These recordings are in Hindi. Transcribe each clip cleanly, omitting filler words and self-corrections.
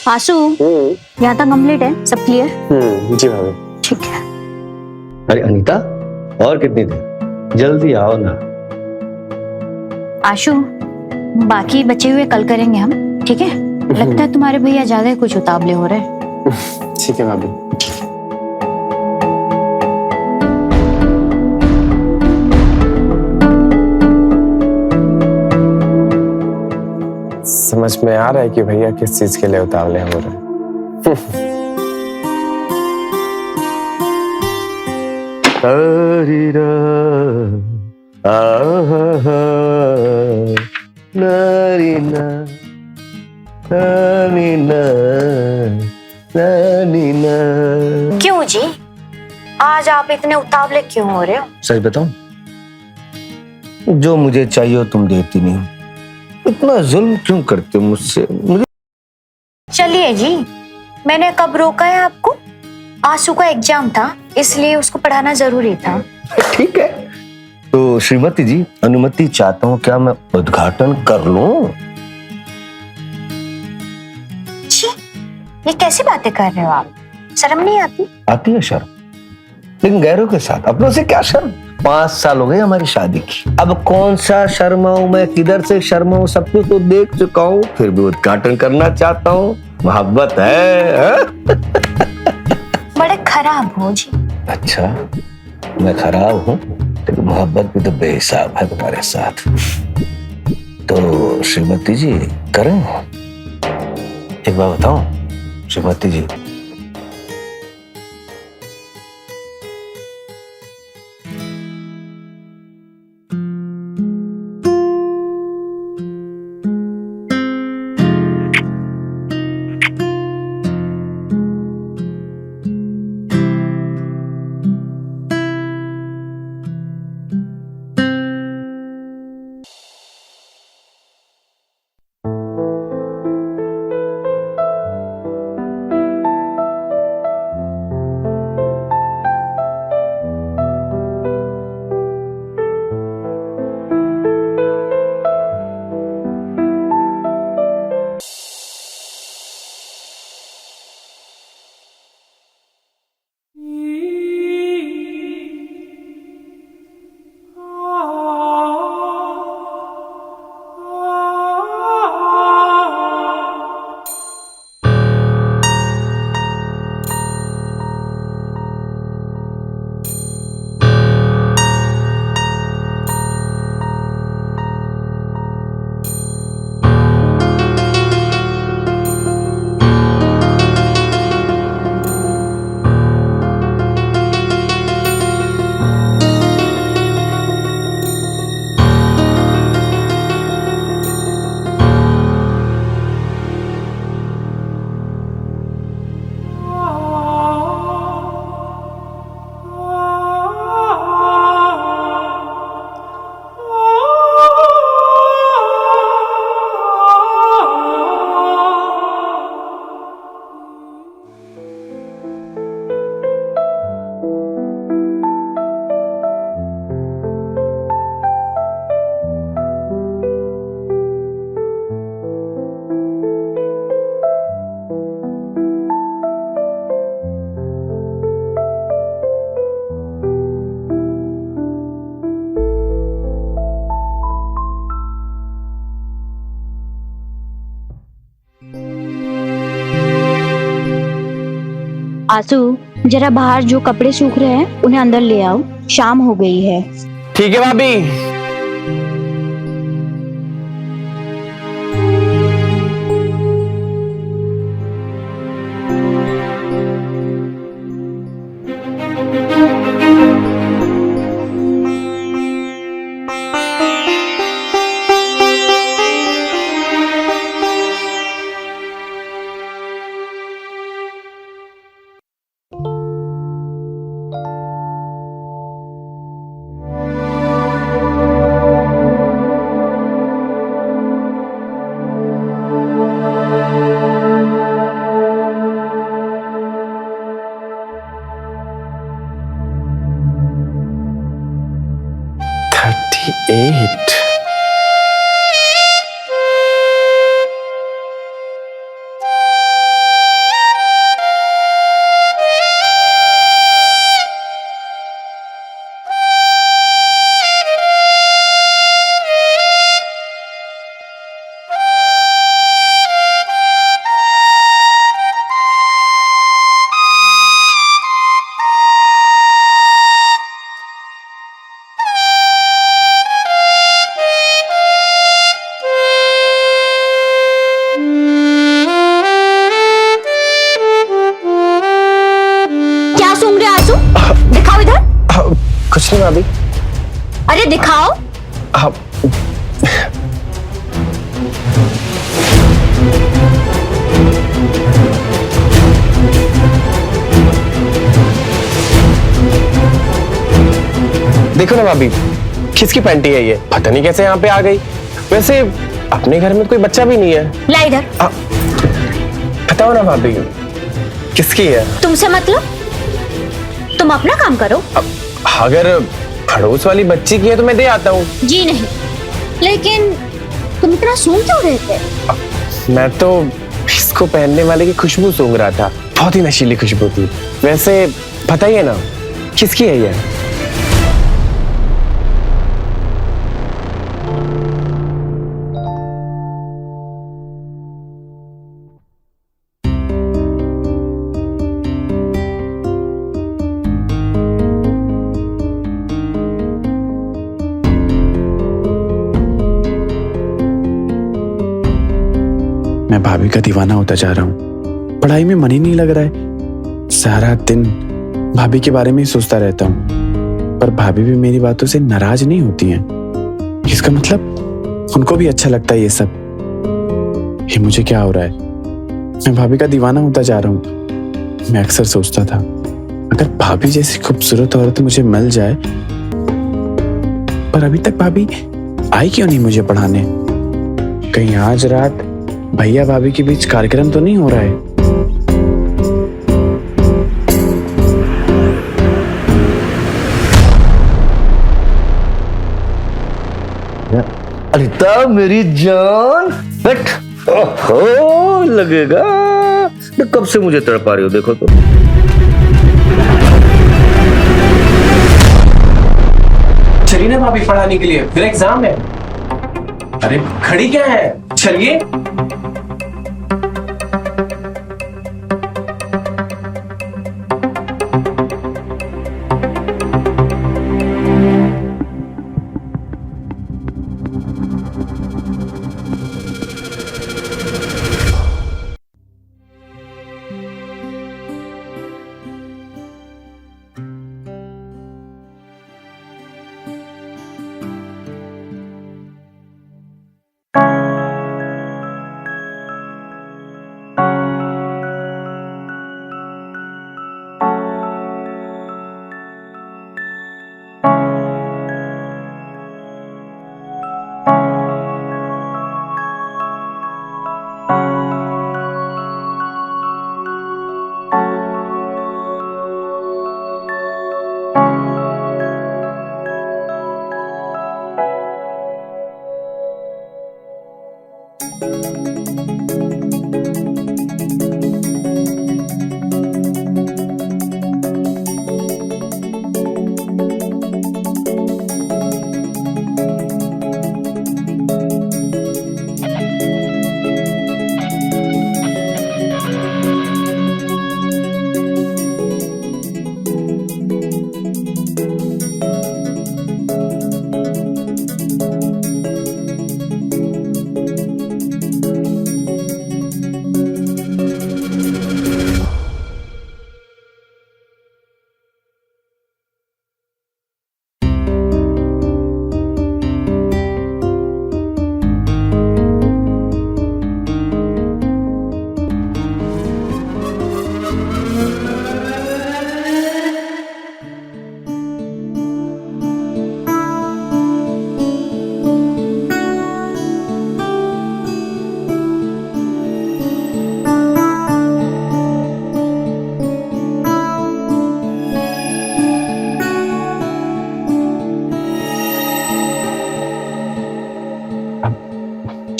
आशु, यहाँ तक कंप्लीट है, सब क्लियर? जी भाभी। ठीक है। अरे अनीता, और कितनी देर, जल्दी आओ ना। आशु, बाकी बचे हुए कल करेंगे हम, ठीक है? लगता है तुम्हारे भैया ज्यादा ही कुछ उतावले हो रहे हैं। ठीक है भाभी। समझ में आ रहा है कि भैया किस चीज के लिए उतावले हो रहे हैं। क्यों जी, आज आप इतने उतावले क्यों हो रहे हो? सच बताऊं, जो मुझे चाहिए तुम देती नहीं, इतना जुल्म क्यों करते हो मुझसे? मुझे चलिए जी, मैंने कब रोका है आपको? आशु का एग्जाम था, इसलिए उसको पढ़ाना जरूरी था। ठीक है, तो श्रीमती जी अनुमति चाहता हूँ, क्या मैं उद्घाटन कर लूं? छी, ये कैसी बातें कर रहे हो आप? शर्म नहीं आती? आती है शर्म, लेकिन गैरों के साथ, अपनों से क्या शर्म? 5 साल हो गए हमारी शादी की, अब कौन सा शर्माऊं मैं, किधर से शर्माऊं? सब कुछ तो देख चुका हूँ, फिर भी उद्घाटन करना चाहता हूँ। मोहब्बत है? बड़े खराब हो जी। अच्छा, मैं खराब हूँ, लेकिन मोहब्बत भी तो बेहिसाब है तुम्हारे साथ। तो श्रीमती जी करें? एक बार बताओ श्रीमती जी, आशु, जरा बाहर जो कपड़े सूख रहे हैं उन्हें अंदर ले आओ, शाम हो गई है। ठीक है भाभी। भाभी। अरे दिखाओ। आप देखो ना भाभी, किसकी पैंटी है ये? पता नहीं कैसे यहाँ पे आ गई। वैसे अपने घर में कोई बच्चा भी नहीं है। ला इधर। बताओ ना भाभी, किसकी है? तुमसे मतलब? तुम अपना काम करो। अगर पड़ोस वाली बच्ची की है तो मैं दे आता हूँ। जी नहीं, लेकिन तुम इतना सूंघ क्यों रहे थे? मैं तो इसको पहनने वाले की खुशबू सूंघ रहा था। बहुत ही नशीली खुशबू थी। वैसे बताइए ना, किसकी है ये? मैं भाभी का दीवाना होता जा रहा हूँ। पढ़ाई में मन ही नहीं लग रहा है। सारा दिन भाभी के बारे में ही सोचता रहता हूँ। पर भाभी भी मेरी बातों से नाराज नहीं होती हैं। इसका मतलब उनको भी अच्छा लगता है ये सब। ये मुझे क्या हो रहा है? मैं भाभी का दीवाना होता जा रहा हूँ। मैं अक्सर सोचता था, अगर भाभी जैसी खूबसूरत औरत मुझे मिल जाए। पर अभी तक भाभी आई क्यों नहीं मुझे पढ़ाने? कहीं आज रात भैया भाभी के बीच कार्यक्रम तो नहीं हो रहा है? अनिता मेरी जान, बैठ। ओहो, लगेगा तो कब से मुझे तड़पा रही हो, देखो तो। चलिए ना भाभी पढ़ाने के लिए, फिर एग्जाम है। अरे खड़ी क्या है, चलिए।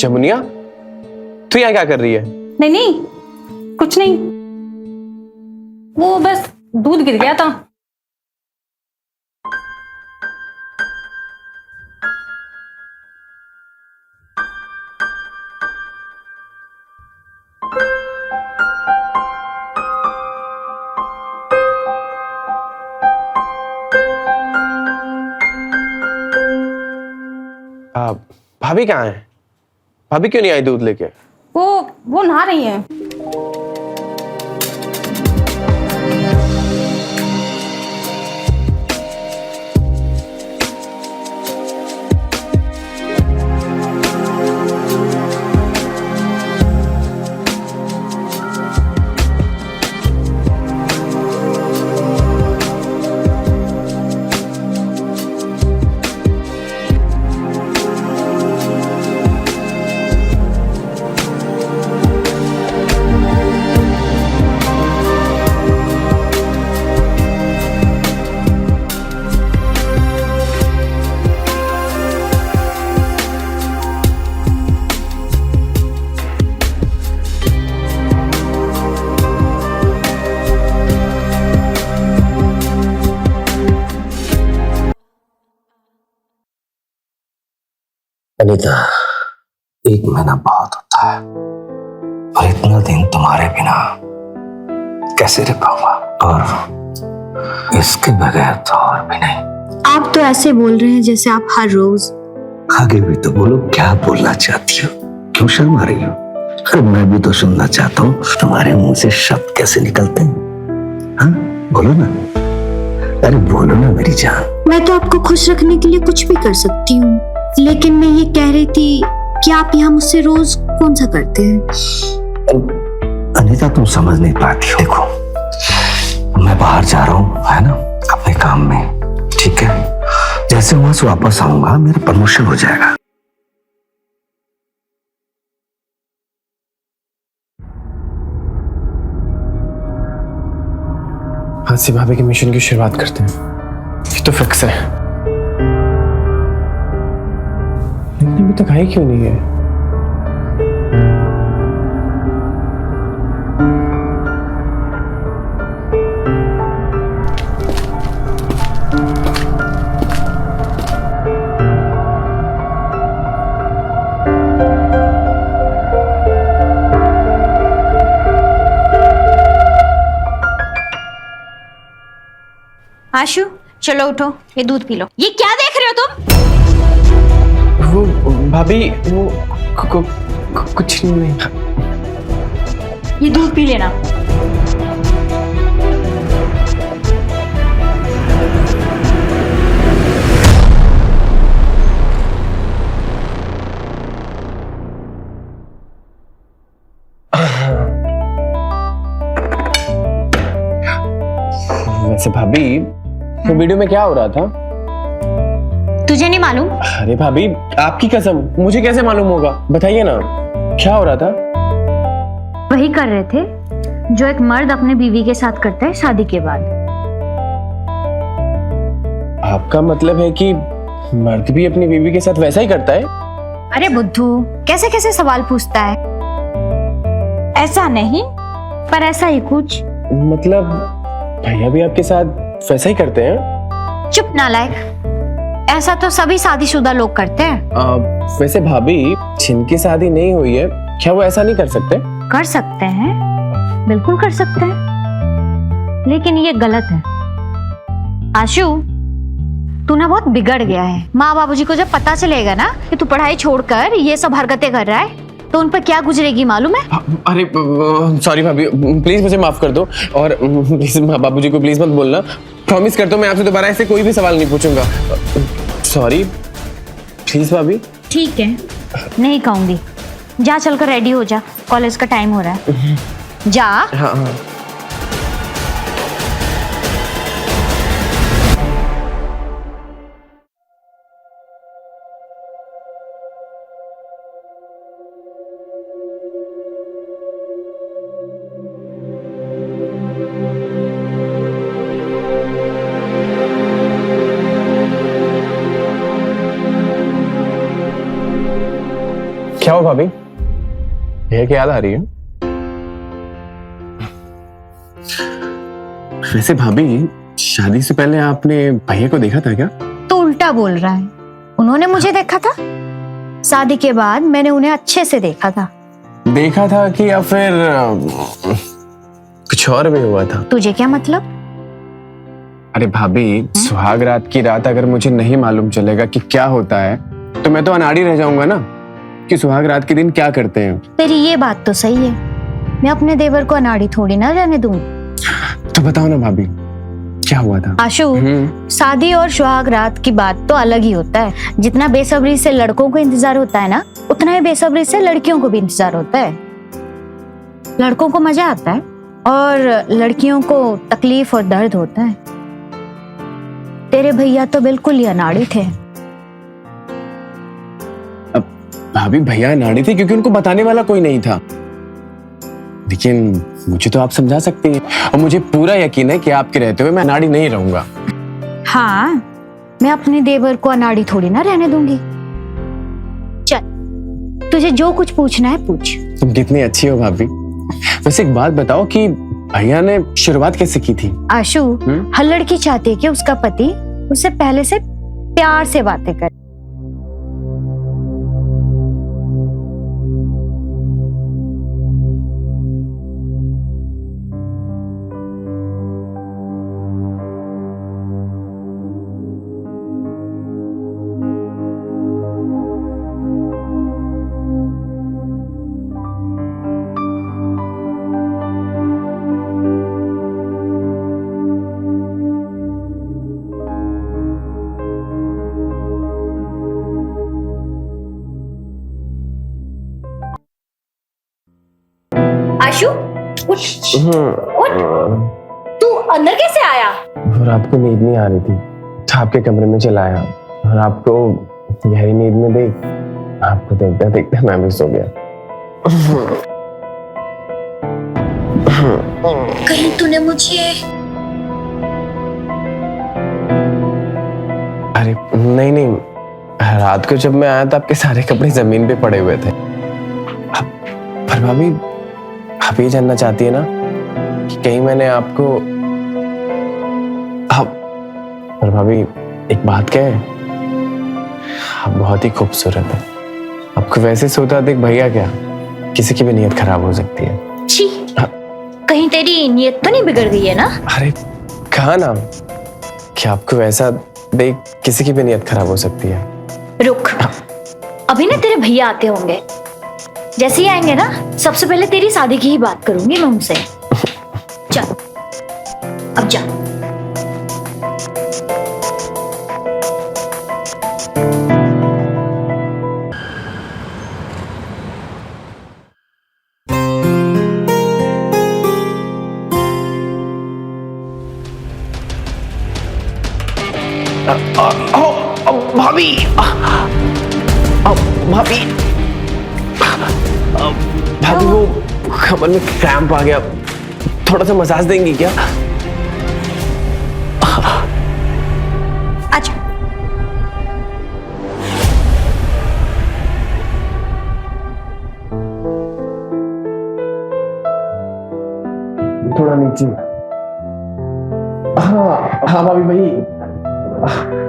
जमुनिया, तू यहाँ क्या कर रही है? नहीं नहीं, कुछ नहीं, वो बस दूध गिर गया था। भाभी कहाँ है? भाभी क्यों नहीं आई दूध लेके? वो नहा रही है। अनीता, 1 महीना बहुत होता है और इतना दिन तुम्हारे बिना कैसे रह पाऊंगा, और इसके बगैर तो और भी नहीं। आप तो ऐसे बोल रहे हैं जैसे आप हर रोज। आगे भी तो बोलो, क्या बोलना चाहती हो, क्यों शर्मा रही हो? अरे मैं भी तो सुनना चाहता हूँ तुम्हारे मुंह से शब्द कैसे निकलते हैं। हाँ बोलो ना, अरे बोलो ना मेरी जान। मैं तो आपको खुश रखने के लिए कुछ भी कर सकती हूँ, लेकिन मैं ये कह रही थी कि आप यहाँ मुझसे रोज कौन सा करते हैं? अनीता तुम समझ नहीं पाती हो। देखो मैं बाहर जा रहा हूँ, है ना, अपने काम में, ठीक है? जैसे वहां से वापस आऊंगा मेरा प्रमोशन हो जाएगा। आज से भाभी के मिशन की शुरुआत करते हैं, ये तो फिक्स है। लेकिन अभी तक आई क्यों नहीं है? आशु चलो उठो, ये दूध पी लो। ये क्या देख रहे हो तुम? वो भाभी वो कुछ नहीं। ये दूध पी लेना। वैसे भाभी वो वीडियो में क्या हो रहा था? तुझे नहीं मालूम? अरे भाभी आपकी कसम, मुझे कैसे मालूम होगा, बताइए ना क्या हो रहा था? वही कर रहे थे जो एक मर्द अपने बीवी के साथ करता है शादी के बाद। आपका मतलब है कि मर्द भी अपनी बीवी के साथ वैसा ही करता है? अरे बुद्धू, कैसे कैसे सवाल पूछता है। ऐसा नहीं पर ऐसा ही कुछ। मतलब भैया भी आपके साथ वैसा ही करते हैं? चुप नालायक, ऐसा तो सभी शादीशुदा लोग करते हैं। वैसे भाभी जिनकी शादी नहीं हुई है क्या वो ऐसा नहीं कर सकते? कर सकते हैं, बिल्कुल कर सकते हैं, लेकिन ये गलत है। आशु तू ना बहुत बिगड़ गया है। माँ बाबूजी को जब पता चलेगा ना कि तू पढ़ाई छोड़कर ये सब हरकतें कर रहा है तो उन पर क्या गुजरेगी मालूम है? अरे सॉरी भाभी, प्लीज मुझे माफ कर दो, और प्लीज बाबूजी को प्लीज मत बोलना। प्रॉमिस करता हूँ मैं आपसे दोबारा ऐसे कोई भी सवाल नहीं पूछूंगा। सॉरी प्लीज भाभी। ठीक है, नहीं कहूंगी। जा चलकर रेडी हो जा, कॉलेज का टाइम हो रहा है। जा। हाँ हाँ। क्या हो भाभी, ये क्या याद आ रही है? वैसे भाभी शादी से पहले आपने भैया को देखा था क्या? तो उल्टा बोल रहा है, उन्होंने मुझे देखा था। शादी के बाद मैंने उन्हें अच्छे से देखा था। देखा था कि या फिर कुछ और भी हुआ था? तुझे क्या मतलब? अरे भाभी सुहाग रात की रात अगर मुझे नहीं मालूम चलेगा कि क्या होता है तो मैं तो अनाड़ी रह जाऊंगा ना कि सुहाग रात के दिन क्या करते हैं। तेरी ये बात तो सही है, मैं अपने देवर को अनाड़ी थोड़ी ना रहने दूंगी। तो बताओ ना भाभी क्या हुआ था? आशु, शादी और सुहाग रात की बात तो अलग ही होता है। जितना बेसब्री से लड़कों को इंतजार होता है ना, उतना ही बेसब्री से लड़कियों को भी इंतजार होता है। लड़कों को मजा आता है और लड़कियों को तकलीफ और दर्द होता है। तेरे भैया तो बिल्कुल ही अनाड़ी थे। भाभी भैया नाड़ी थे क्योंकि उनको बताने वाला कोई नहीं था, लेकिन मुझे तो आप समझा सकती हैं और मुझे पूरा यकीन है कि आपके रहते हुए मैं अनाड़ी नहीं रहूंगा। हाँ, मैं अपने देवर को अनाड़ी थोड़ी ना रहने दूंगी। चल, तुझे जो कुछ पूछना है पूछ। तुम कितनी अच्छी हो भाभी। वैसे एक बात बताओ कि भैया ने शुरुआत कैसे की थी? आशु, हर लड़की चाहती है कि उसका पति उससे पहले से प्यार से बातें करे। उठ उठ। तू अंदर कैसे आया? और आपको नींद नहीं आ रही थी तो आपके कमरे में चला आया और आपको गहरी नींद में देख आपको देखते देखते मैं भी सो गया। कहीं तूने मुझे अरे नहीं नहीं, रात को जब मैं आया तो आपके सारे कपड़े जमीन पे पड़े हुए थे। पर भाभी आप ये जानना चाहती है ना कि कहीं मैंने आपको पर भाभी एक बात कहे, आप बहुत ही खूबसूरत है। आपको वैसे सोता देख भैया क्या किसी की भी नीयत खराब हो सकती है। छी, कहीं तेरी नीयत तो नहीं बिगड़ गई है ना? अरे कहा ना कि आपको वैसा देख किसी की भी नीयत खराब हो सकती है। रुक, अभी ना तेरे भैया आते होंगे, जैसे ही आएंगे ना सबसे पहले तेरी शादी की ही बात करूंगी मैं उनसे। चल अब जा। भाभी भाभी भाभी वो कमर में क्रैम्प आ गया, थोड़ा सा मसाज देंगी क्या? अच्छा थोड़ा नीचे। हाँ हाँ भाभी भाई